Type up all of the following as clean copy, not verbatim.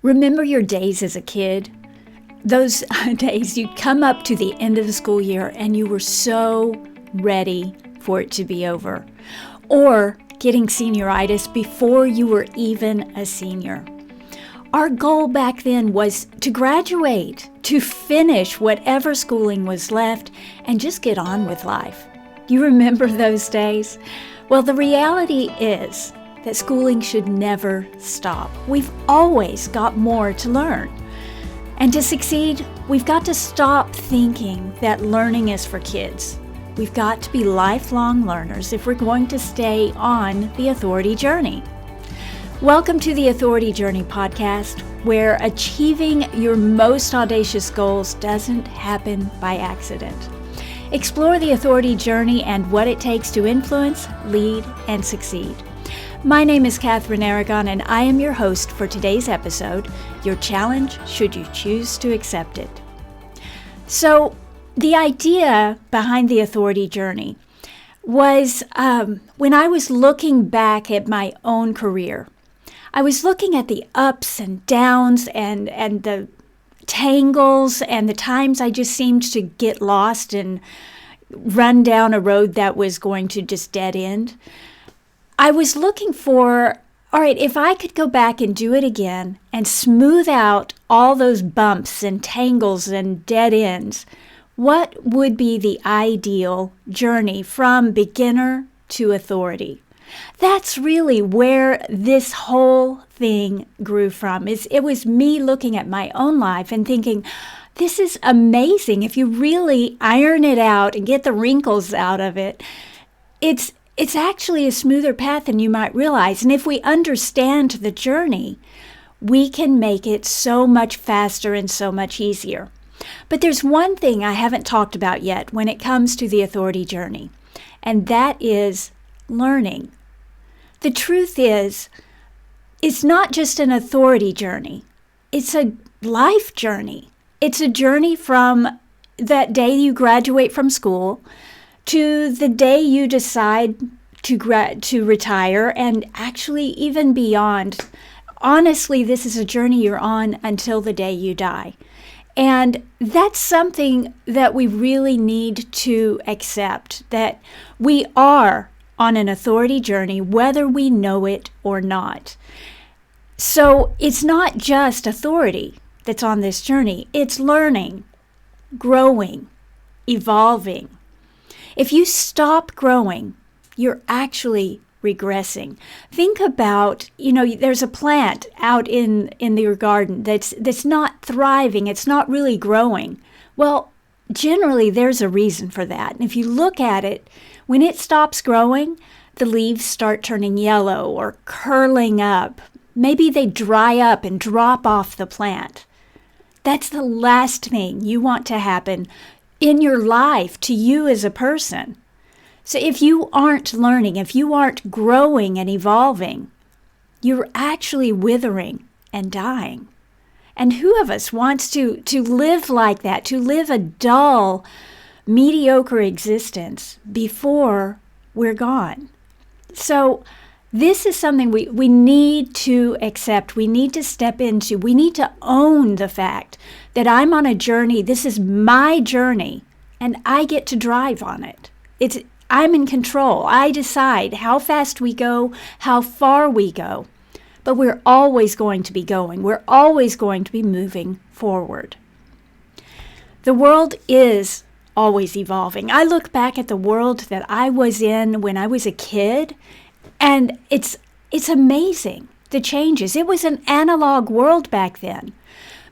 Remember your days as a kid? Those days you'd come up to the end of the school year and you were so ready for it to be over. Or getting senioritis before you were even a senior. Our goal back then was to graduate, to finish whatever schooling was left, and just get on with life. You remember those days? Well, the reality is that schooling should never stop. We've always got more to learn. And to succeed, we've got to stop thinking that learning is for kids. We've got to be lifelong learners if we're going to stay on the authority journey. Welcome to the Authority Journey podcast, where achieving your most audacious goals doesn't happen by accident. Explore the authority journey and what it takes to influence, lead, and succeed. My name is Kathryn Aragon, and I am your host for today's episode, Your Challenge Should You Choose to Accept It. So, the idea behind the authority journey was when I was looking back at my own career. I was looking at the ups and downs and the tangles and the times I just seemed to get lost and run down a road that was going to just dead end. I was looking for, all right, if I could go back and do it again and smooth out all those bumps and tangles and dead ends, what would be the ideal journey from beginner to authority? That's really where this whole thing grew from. It was me looking at my own life and thinking, this is amazing. If you really iron it out and get the wrinkles out of it, it's actually a smoother path than you might realize. And if we understand the journey, we can make it so much faster and so much easier. But there's one thing I haven't talked about yet when it comes to the authority journey, and that is learning. The truth is, it's not just an authority journey. It's a life journey. It's a journey from that day you graduate from school to the day you decide to retire, and actually even beyond. Honestly, this is a journey you're on until the day you die. And that's something that we really need to accept, that we are on an authority journey, whether we know it or not. So it's not just authority that's on this journey. It's learning, growing, evolving. If you stop growing, you're actually regressing. Think about, there's a plant out in your garden that's not thriving. It's not really growing. Well, generally there's a reason for that. And if you look at it, when it stops growing, the leaves start turning yellow or curling up. Maybe they dry up and drop off the plant. That's the last thing you want to happen in your life to you as a person. So if you aren't learning, if you aren't growing and evolving, you're actually withering and dying. And who of us wants to live like that, to live a dull, mediocre existence before we're gone? So this is something we need to accept. We need to step into. We need to own the fact that I'm on a journey. This is my journey, and I get to drive on it. I'm in control. I decide how fast we go, how far we go. But we're always going to be going. We're always going to be moving forward. The world is always evolving. I look back at the world that I was in when I was a kid, and it's amazing, the changes. It was an analog world back then.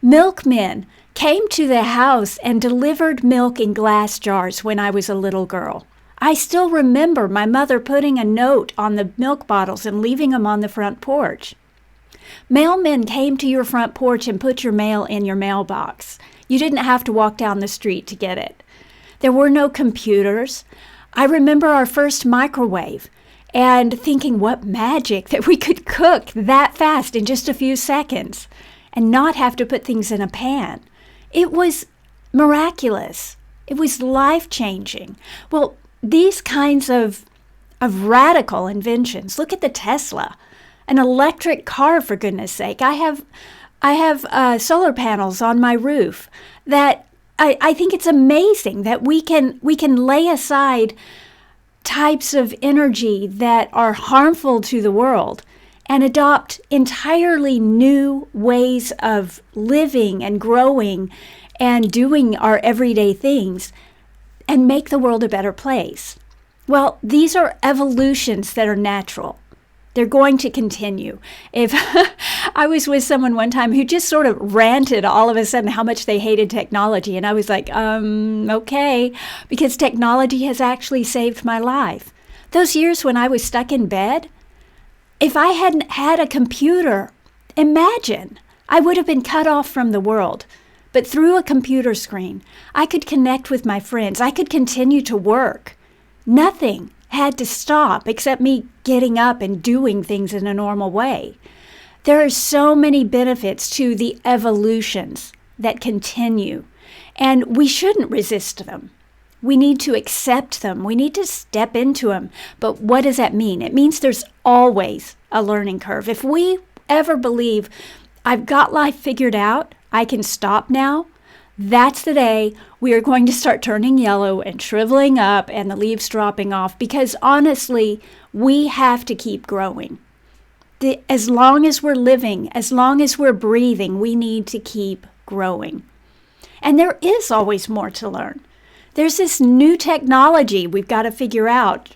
Milkmen came to the house and delivered milk in glass jars when I was a little girl. I still remember my mother putting a note on the milk bottles and leaving them on the front porch. Mailmen came to your front porch and put your mail in your mailbox. You didn't have to walk down the street to get it. There were no computers. I remember our first microwave and thinking what magic that we could cook that fast in just a few seconds and not have to put things in a pan. It was miraculous. It was life-changing. Well, these kinds of radical inventions. Look at the Tesla, an electric car, for goodness sake. I have I have solar panels on my roof that I think it's amazing that we can lay aside types of energy that are harmful to the world and adopt entirely new ways of living and growing and doing our everyday things and make the world a better place. Well, these are evolutions that are natural. They're going to continue. If I was with someone one time who just sort of ranted all of a sudden how much they hated technology, and I was like, okay, because technology has actually saved my life. Those years when I was stuck in bed, if I hadn't had a computer, imagine, I would have been cut off from the world. But through a computer screen, I could connect with my friends. I could continue to work. Nothing had to stop except me getting up and doing things in a normal way. There are so many benefits to the evolutions that continue, and we shouldn't resist them. We need to accept them. We need to step into them. But what does that mean? It means there's always a learning curve. If we ever believe, I've got life figured out, I can stop now, that's the day we are going to start turning yellow and shriveling up and the leaves dropping off, because honestly, we have to keep growing. As long as we're living, as long as we're breathing, we need to keep growing. And there is always more to learn. There's this new technology we've got to figure out.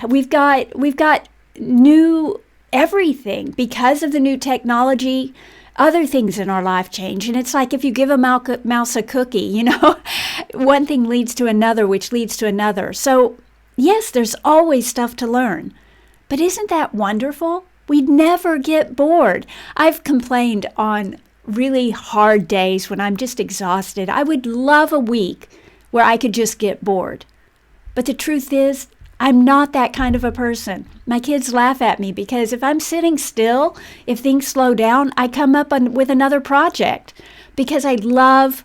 We've got new everything. Because of the new technology, other things in our life change. And it's like if you give a mouse a cookie, one thing leads to another, which leads to another. So yes, there's always stuff to learn. But isn't that wonderful? We'd never get bored. I've complained on really hard days when I'm just exhausted. I would love a week where I could just get bored. But the truth is, I'm not that kind of a person. My kids laugh at me because if I'm sitting still, if things slow down, I come up with another project because I love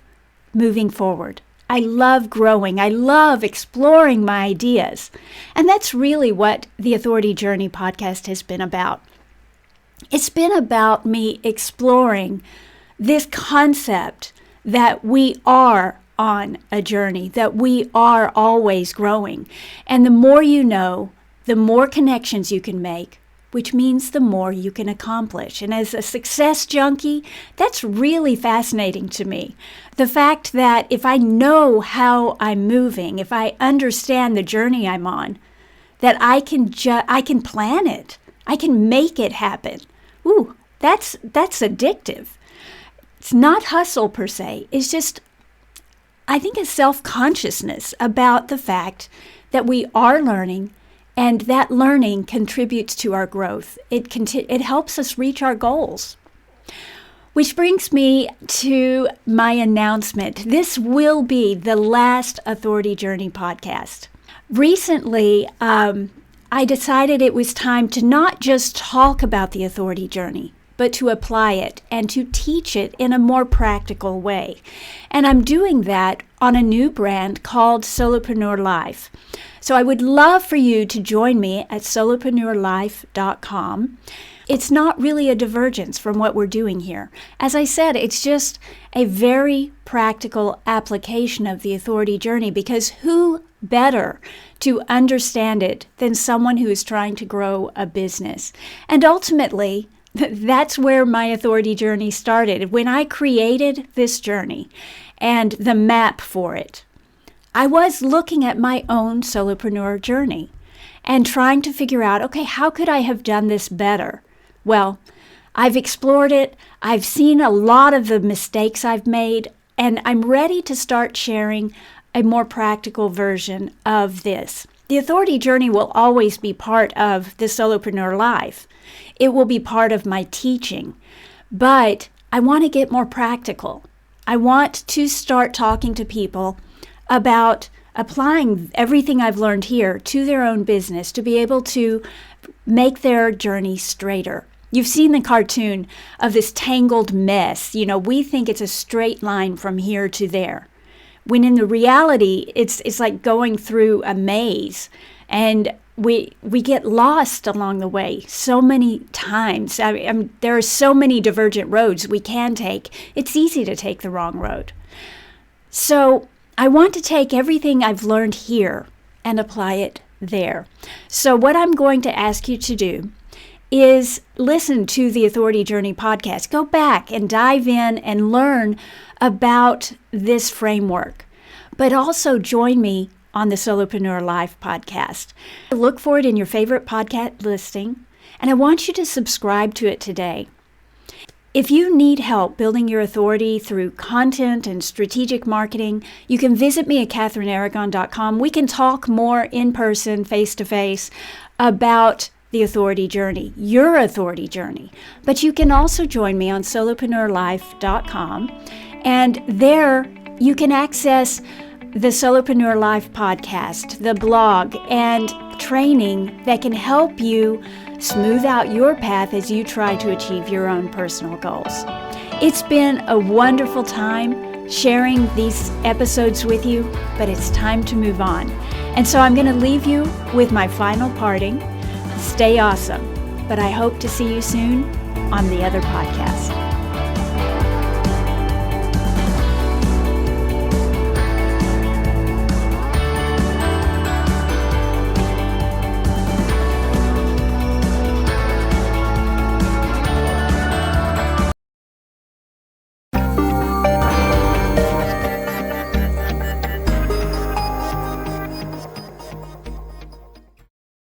moving forward. I love growing. I love exploring my ideas. And that's really what the Authority Journey podcast has been about. It's been about me exploring this concept that we are on a journey, that we are always growing. And the more you know, the more connections you can make, which means the more you can accomplish. And as a success junkie, that's really fascinating to me. The fact that if I know how I'm moving, if I understand the journey I'm on, that I can plan it. I can make it happen. Ooh, that's addictive. It's not hustle per se. It's just, I think, a self-consciousness about the fact that we are learning, and that learning contributes to our growth. It helps us reach our goals. Which brings me to my announcement. This will be the last Authority Journey podcast. Recently, I decided it was time to not just talk about the Authority Journey, but to apply it and to teach it in a more practical way. And I'm doing that on a new brand called Solopreneur Life. So I would love for you to join me at solopreneurlife.com. It's not really a divergence from what we're doing here. As I said, it's just a very practical application of the Authority Journey, because who better to understand it than someone who is trying to grow a business? And ultimately, that's where my Authority Journey started. When I created this journey and the map for it, I was looking at my own solopreneur journey and trying to figure out, okay, how could I have done this better? Well, I've explored it. I've seen a lot of the mistakes I've made, and I'm ready to start sharing a more practical version of this. The Authority Journey will always be part of the Solopreneur Life. It will be part of my teaching, but I want to get more practical. I want to start talking to people about applying everything I've learned here to their own business to be able to make their journey straighter. You've seen the cartoon of this tangled mess. We think it's a straight line from here to there, when in the reality, it's like going through a maze. And we get lost along the way so many times. There are so many divergent roads we can take. It's easy to take the wrong road. So I want to take everything I've learned here and apply it there. So what I'm going to ask you to do is listen to the Authority Journey podcast. Go back and dive in and learn about this framework. But also join me on the Solopreneur Life podcast. Look for it in your favorite podcast listing, and I want you to subscribe to it today. If you need help building your authority through content and strategic marketing, you can visit me at KathrynAragon.com. We can talk more in person, face-to-face, about the authority journey, your authority journey. But you can also join me on solopreneurlife.com, and there you can access the Solopreneur Life podcast, the blog, and training that can help you smooth out your path as you try to achieve your own personal goals. It's been a wonderful time sharing these episodes with you, but it's time to move on. And so I'm going to leave you with my final parting. Stay awesome, but I hope to see you soon on the other podcast.